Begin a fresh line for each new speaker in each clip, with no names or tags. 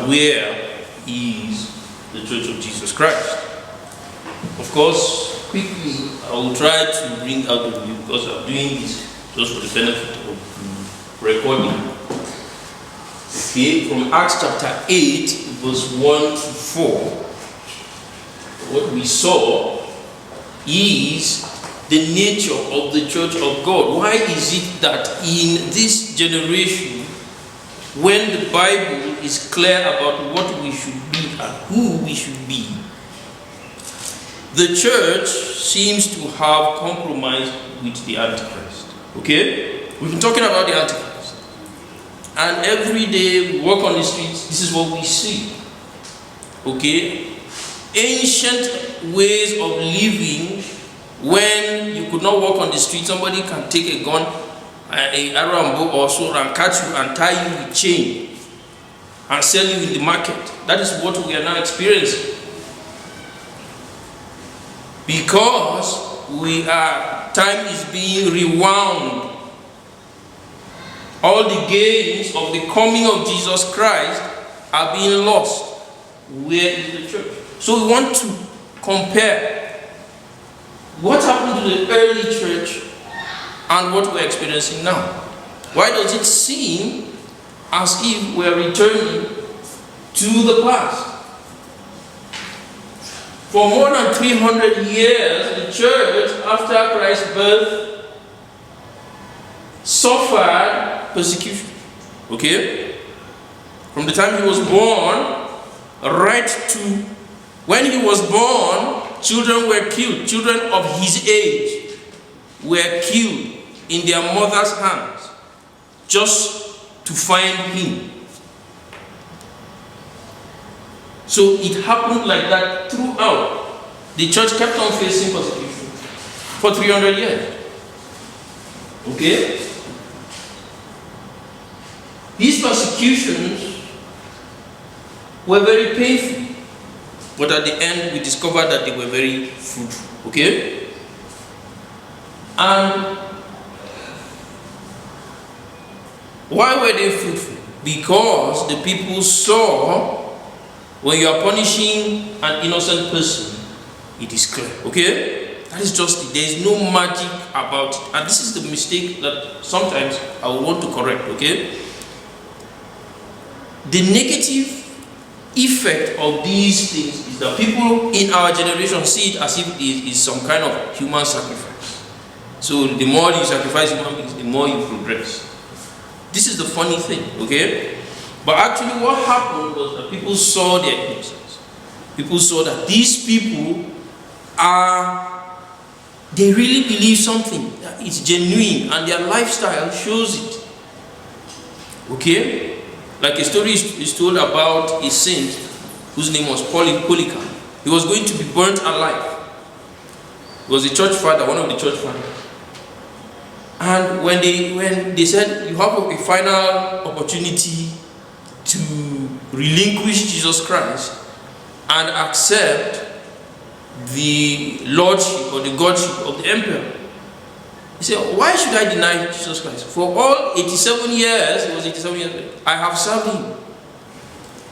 where is the Church of Jesus Christ. Of course, quickly, I will try to bring out of you, because I'm doing this just for the benefit of recording. Okay, from Acts chapter 8, verse 1 to 4, what we saw is the nature of the Church of God. Why is it that in this generation, when the Bible is clear about what we should be and who we should be, the church seems to have compromised with the Antichrist? Okay? We've been talking about the Antichrist. And every day we walk on the streets, this is what we see. Okay? Ancient ways of living, when you could not walk on the street, somebody can take a gun, an arrow and bow or sword, and catch you and tie you with chain and sell you in the market. That is what we are now experiencing. Because time is being rewound. All the gains of the coming of Jesus Christ are being lost. Where is the church? So we want to compare what happened to the early church and what we're experiencing now. Why does it seem as if we're returning to the past? For more than 300 years, the church, after Christ's birth, suffered persecution. Okay? From the time he was born, right to when he was born, children were killed. Children of his age were killed in their mother's hands just to find him. So it happened like that throughout. The church kept on facing persecution for 300 years. Okay? These persecutions were very painful, but at the end we discovered that they were very fruitful. Okay? And why were they fruitful? Because the people saw, when you are punishing an innocent person, it is clear. Okay? That is just it. There is no magic about it. And this is the mistake that sometimes I will want to correct. Okay? The negative effect of these things is that people in our generation see it as if it is some kind of human sacrifice. So the more you sacrifice human beings, the more you progress. This is the funny thing. Okay? But actually what happened was that people saw their innocence. People saw that these people they really believe something. It's genuine and their lifestyle shows it. Okay? Like a story is told about a saint whose name was Polycarp. He was going to be burnt alive. He was a church father, one of the church fathers. And when they said, you have a final opportunity to relinquish Jesus Christ and accept the lordship or the godship of the emperor. He said, why should I deny Jesus Christ? For all 87 years, it was 87 years, I have served him.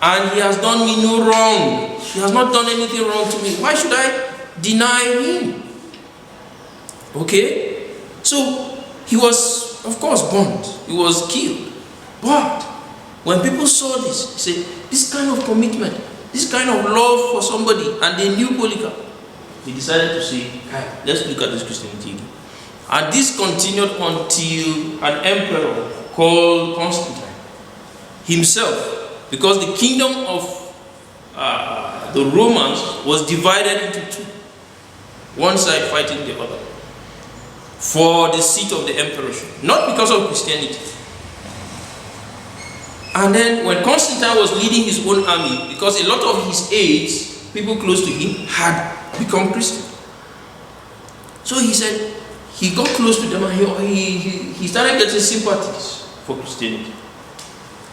And he has done me no wrong. He has not done anything wrong to me. Why should I deny him? Okay? So, he was, of course, burned. He was killed. But, when people saw this, they said, this kind of commitment, this kind of love for somebody, and they knew Polycarp, they decided to say, hey, let's look at this Christianity again. And this continued until an emperor called Constantine himself, because the kingdom of the Romans was divided into two, one side fighting the other for the seat of the emperorship, not because of Christianity. And then when Constantine was leading his own army, because a lot of his aides, people close to him, had become Christian. So he said, he got close to them and he started getting sympathies for Christianity.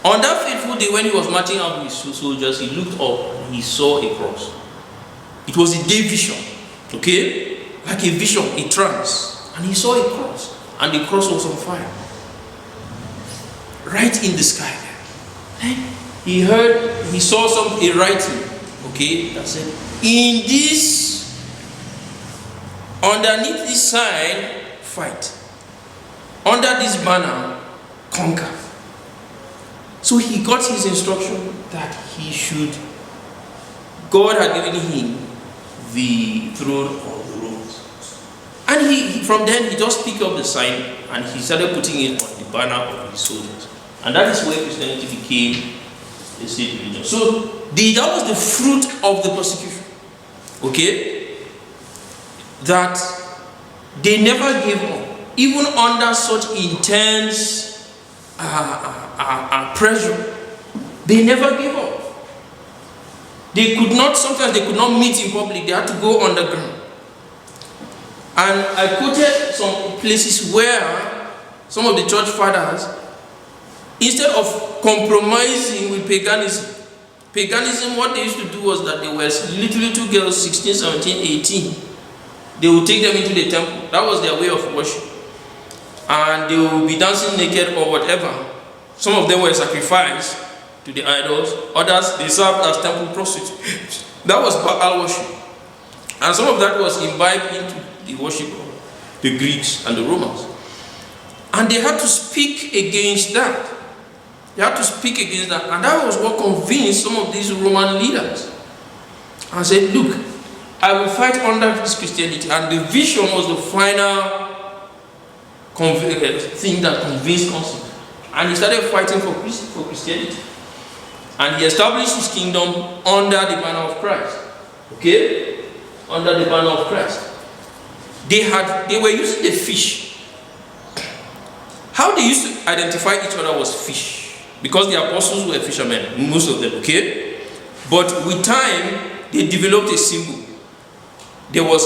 On that fateful day when he was marching out with his soldiers, he looked up and he saw a cross. It was a day vision, okay? Like a vision, a trance. And he saw a cross, and the cross was on fire. Right in the sky there. he saw a writing, okay, that said, in this, underneath this sign, fight. Under this banner, conquer. So he got his instruction that he should, God had given him the throne of the Romans. And from then he just picked up the sign and he started putting it on the banner of his soldiers. And that is where Christianity became a state religion. So that was the fruit of the persecution. Okay? That they never gave up. Even under such intense pressure, they never gave up. Sometimes they could not meet in public, they had to go underground. And I quoted some places where some of the church fathers, instead of compromising with paganism, what they used to do was that they were little girls, 16, 17, 18. They would take them into the temple. That was their way of worship. And they would be dancing naked or whatever. Some of them were sacrificed to the idols. Others, they served as temple prostitutes. That was Baal worship. And some of that was imbibed into the worship of the Greeks and the Romans. And they had to speak against that. And that was what convinced some of these Roman leaders. And said, look, I will fight under this Christianity. And the vision was the final thing that convinced Constantine. And he started fighting for Christianity. And he established his kingdom under the banner of Christ. Okay? Under the banner of Christ. They were using the fish. How they used to identify each other was fish. Because the apostles were fishermen, most of them, okay? But with time, they developed a symbol. There was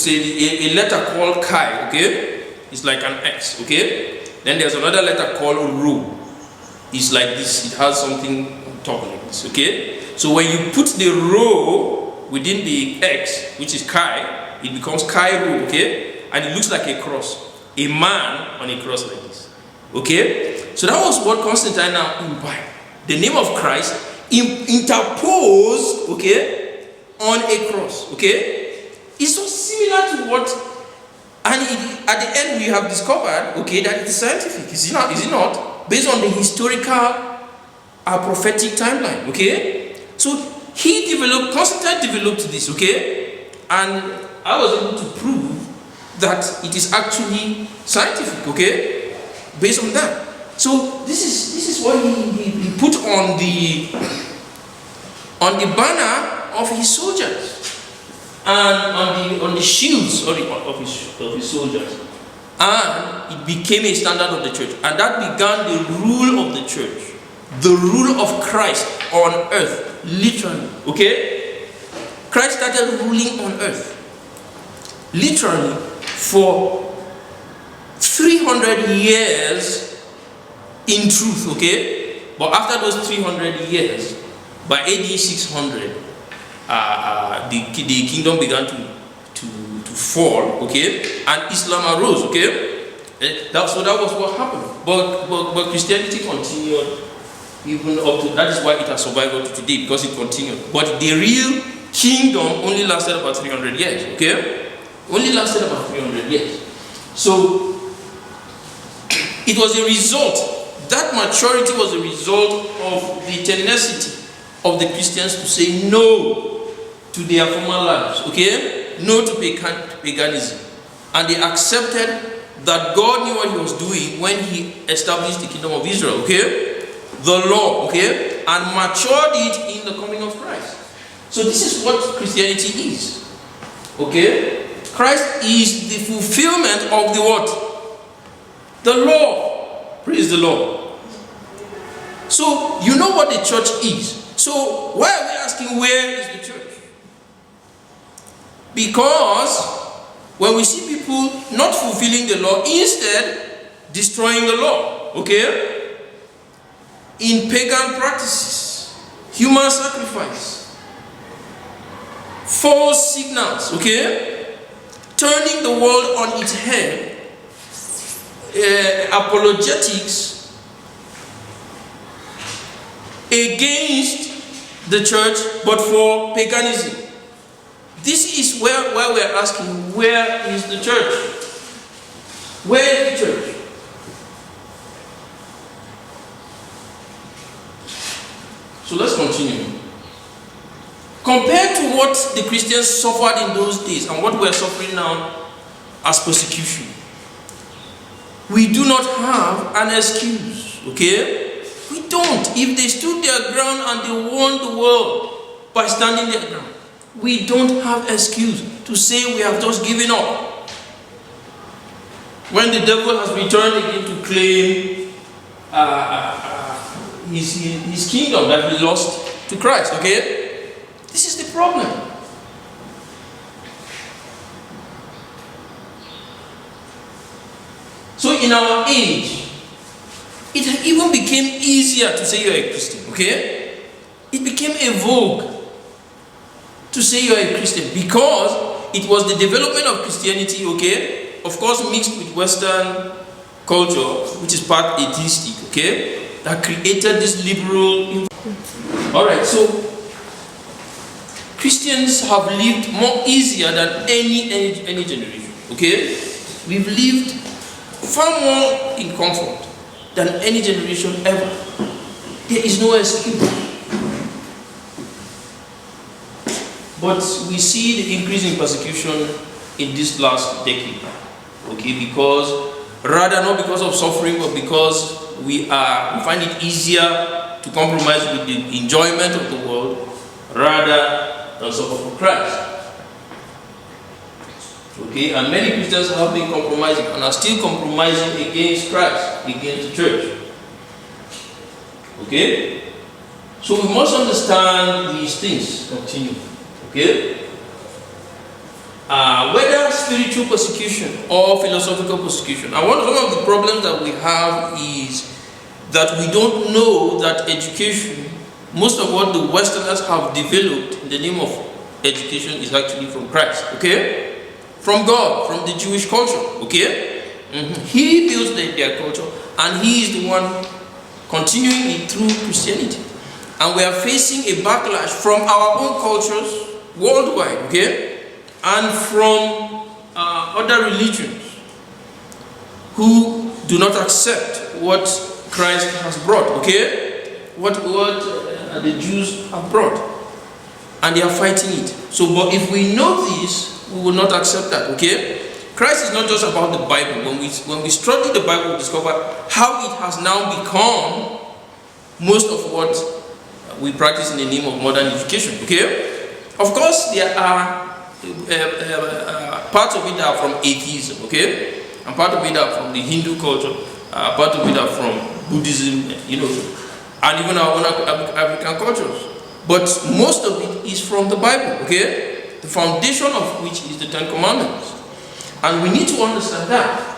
a letter called Chi, okay? It's like an X, okay? Then there's another letter called Rho. It's like this, it has something on top like this, okay? So when you put the Rho within the X, which is Chi, it becomes Chi Rho, okay? And it looks like a cross. A man on a cross like this, okay? So that was what Constantine now imbibed. The name of Christ interposed, okay, on a cross, okay? It's so similar to what. And at the end, we have discovered, okay, that it is scientific. Is it not? Based on the historical, prophetic timeline, okay? So Constantine developed this, okay? And I was able to prove that it is actually scientific, okay? Based on that. So this is what he put on the banner of his soldiers. And on the shields of his soldiers. And it became a standard of the church. And that began the rule of the church. The rule of Christ on earth. Literally. Okay? Christ started ruling on earth. Literally for 300 years in truth. Okay? But after those 300 years, by AD 600, the kingdom began to fall, okay, and Islam arose, okay. So that was what happened. But Christianity continued even up to, that is why it has survived up to today, because it continued. But the real kingdom only lasted about 300 years, okay? Only lasted about 300 years. So it was a result, that maturity was a result of the tenacity of the Christians to say no to their former lives, okay? No to paganism. And they accepted that God knew what he was doing when he established the kingdom of Israel, okay? The law, okay? And matured it in the coming of Christ. So this is what Christianity is, okay? Christ is the fulfillment of the what? The law. Praise the Lord. So you know what the church is. So why are we asking where is the church? Because when we see people not fulfilling the law, instead destroying the law, okay? In pagan practices, human sacrifice, false signals, okay? Turning the world on its head, apologetics, against the church, but for paganism. This is why we are asking, where is the church? Where is the church? So let's continue. Compared to what the Christians suffered in those days and what we are suffering now as persecution, we do not have an excuse, okay? We don't. If they stood their ground and they won the world by standing their ground, we don't have excuse to say we have just given up. When the devil has returned again to claim his kingdom that he lost to Christ, okay? This is the problem. So in our age, it even became easier to say you're a Christian, okay? It became a vogue to say you're a Christian because it was the development of Christianity, okay? Of course, mixed with Western culture, which is part atheistic, okay? That created this liberal. Alright, so Christians have lived more easier than any generation, okay? We've lived far more in comfort than any generation ever. There is no escape. But we see the increase in persecution in this last decade, okay? Because rather not because of suffering, but because we find it easier to compromise with the enjoyment of the world rather than suffer for Christ. Okay, and many Christians have been compromising and are still compromising against Christ, against the church. Okay? So we must understand these things. Continue. Okay? Whether spiritual persecution or philosophical persecution. And one of the problems that we have is that we don't know that education, most of what the Westerners have developed in the name of education is actually from Christ. Okay? From God, from the Jewish culture, okay? He builds their culture, and he is the one continuing it through Christianity. And we are facing a backlash from our own cultures worldwide, okay? And from other religions who do not accept what Christ has brought, okay? What the Jews have brought. And they are fighting it. So, but if we know this, we will not accept that, okay? Christ is not just about the Bible. When we study the Bible, we discover how it has now become most of what we practice in the name of modern education, okay? Of course, there are parts of it are from atheism, okay? And part of it are from the Hindu culture, part of it are from Buddhism, and even our own African cultures. But most of it is from the Bible, okay? The foundation of which is the Ten Commandments. And we need to understand that.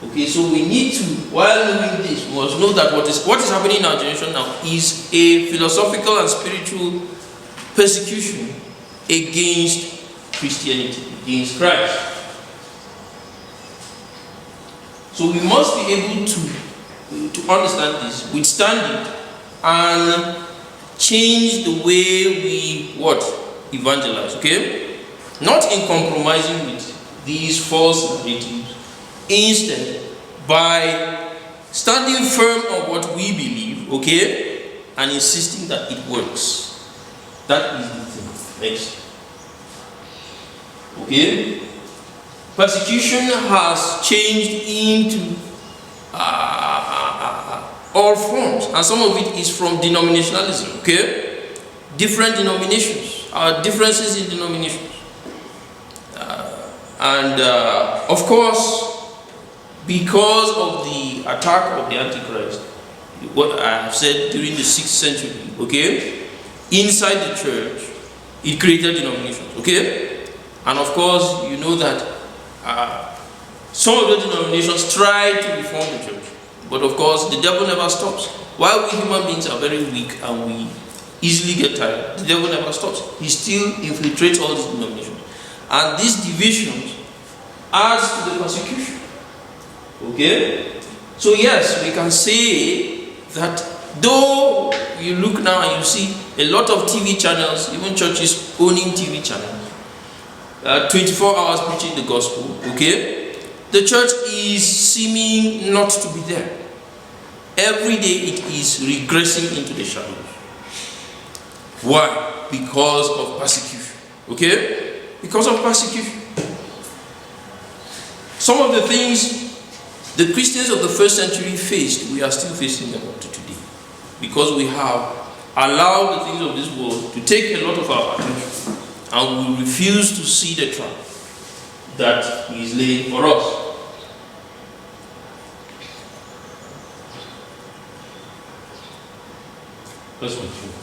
Okay, so we need to, while knowing this, we must know that what is happening in our generation now is a philosophical and spiritual persecution against Christianity, against Christ. So we must be able to understand this, withstand it, and change the way we evangelize, okay? Not in compromising with these false narratives, instead by standing firm on what we believe, okay, and insisting that it works. That is the thing. Next. Okay? Persecution has changed into all forms, and some of it is from denominationalism, okay? Different denominations, differences in denominations. Of course, because of the attack of the Antichrist, what I have said during the 6th century, okay, inside the church, it created denominations, okay? And of course, you know that some of the denominations try to reform the church, but of course, the devil never stops. While we human beings are very weak and we easily get tired, the devil never stops. He still infiltrates all these denominations. And these divisions adds to the persecution. Okay? So yes, we can say that Though you look now and you see a lot of TV channels, even churches owning TV channels, 24 hours preaching the gospel, okay? The church is seeming not to be there. Every day it is regressing into the shadows. Why? Because of persecution, okay? Because of persecution. Some of the things the Christians of the first century faced, we are still facing them up to today. Because we have allowed the things of this world to take a lot of our attention, and we refuse to see the trap that He is laying for us. Let's continue.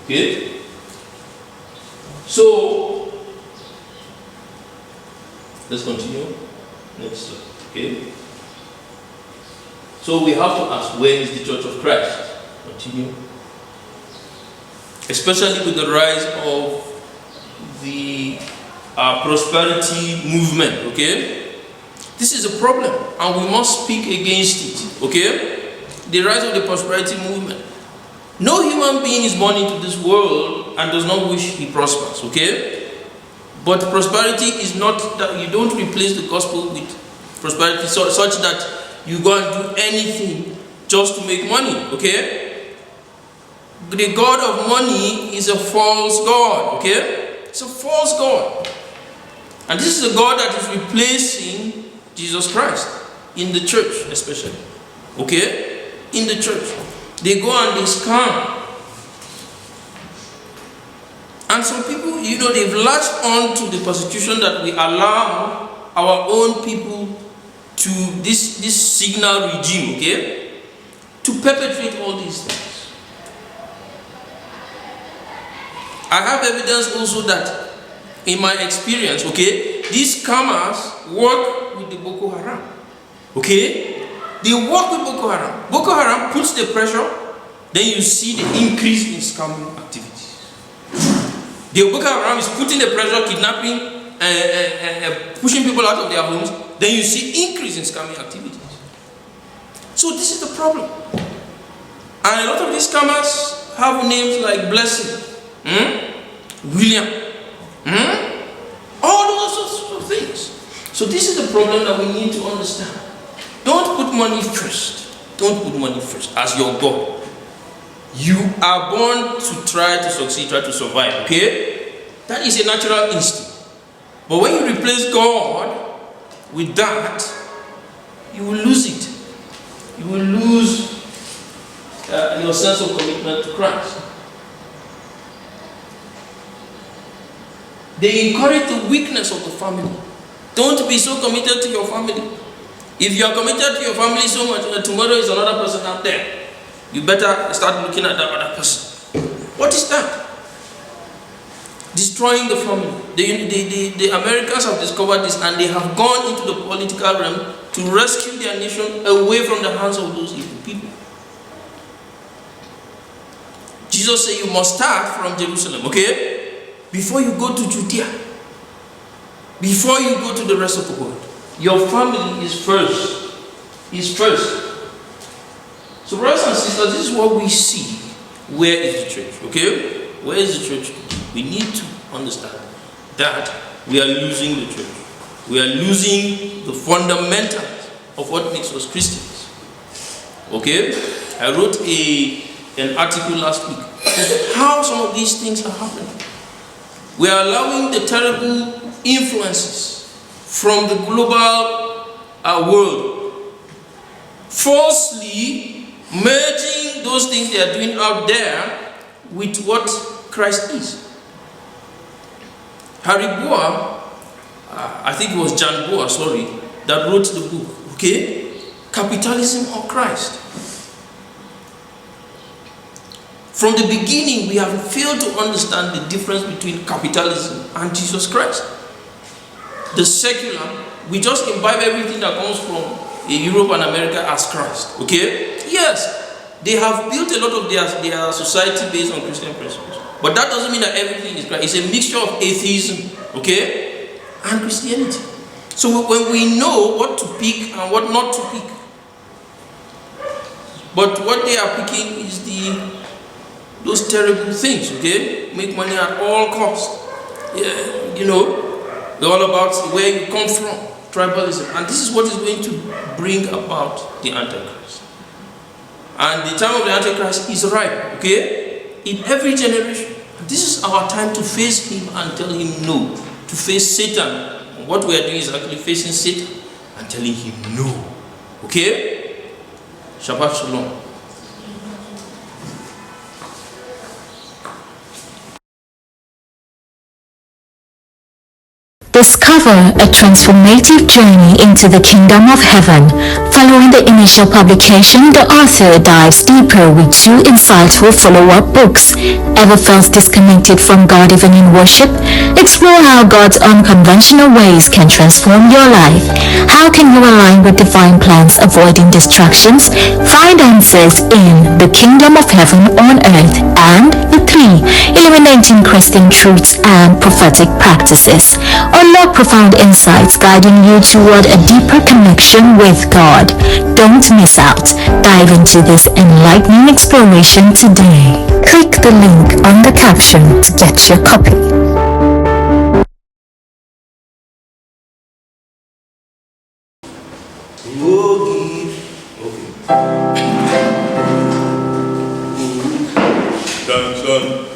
Okay? So, let's continue. Next slide. Okay? So we have to ask, where is the Church of Christ? Continue. Especially with the rise of the prosperity movement, okay? This is a problem, and we must speak against it, okay? The rise of the prosperity movement. No human being is born into this world and does not wish he prospers, okay? But prosperity is not that you don't replace the gospel with prosperity such that you go and do anything just to make money, okay? The God of money is a false God, okay? It's a false God. And this is a God that is replacing Jesus Christ in the church, especially, okay? In the church. They go and they scam. And some people, they've latched on to the persecution that we allow our own people to this signal regime, okay, to perpetrate all these things. I have evidence also that, in my experience, okay, these scammers work with the Boko Haram, okay? They work with Boko Haram. Boko Haram puts the pressure, then you see the increase in scamming activities. The Boko Haram is putting the pressure, kidnapping, pushing people out of their homes, then you see increase in scamming activities. So this is the problem. And a lot of these scammers have names like Blessing, William, all those sorts of things. So this is the problem that we need to understand. Don't put money first. Don't put money first as your God. You are born to try to succeed, try to survive, okay? That is a natural instinct. But when you replace God with that, you will lose it. You will lose your sense of commitment to Christ. They encourage the weakness of the family. Don't be so committed to your family. If you are committed to your family so much, tomorrow is another person out there. You better start looking at that other person. What is that? Destroying the family. The Americans have discovered this, and they have gone into the political realm to rescue their nation away from the hands of those evil people. Jesus said you must start from Jerusalem, okay? Before you go to Judea. Before you go to the rest of the world. Your family is first. Is first. So brothers and sisters, this is what we see. Where is the church? Okay? Where is the church? We need to understand that we are losing the church. We are losing the fundamentals of what makes us Christians. Okay? I wrote an article last week on how some of these things are happening. We are allowing the terrible influences from the global world falsely merging those things they are doing out there with what Christ is. Harry Boer, I think it was John Boer, that wrote the book, okay? Capitalism or Christ. From the beginning, we have failed to understand the difference between capitalism and Jesus Christ. The secular, we just imbibe everything that comes from Europe and America as Christ, okay? Yes, they have built a lot of their society based on Christian principles. But that doesn't mean that everything is Christ. It's a mixture of atheism, okay, and Christianity. So when we know what to pick and what not to pick, But what they are picking is those terrible things, okay? Make money at all costs. Yeah, you know, they're all about where you come from, tribalism. And this is what is going to bring about the Antichrist. And the time of the Antichrist is ripe, okay? In every generation. This is our time to face him and tell him no. To face Satan. And what we are doing is actually facing Satan and telling him no. Okay? Shabbat Shalom.
Discover a transformative journey into the kingdom of heaven. Following the initial publication, the author dives deeper with 2 insightful follow-up books. Ever felt disconnected from God even in worship? Explore how God's unconventional ways can transform your life. How can you align with divine plans, avoiding distractions? Find answers in The Kingdom of Heaven on Earth and The 3, Illuminating Christian Truths and Prophetic Practices. Unlock profound insights guiding you toward a deeper connection with God. Don't miss out. Dive into this enlightening exploration today. Click the link on the caption to get your copy.
Done.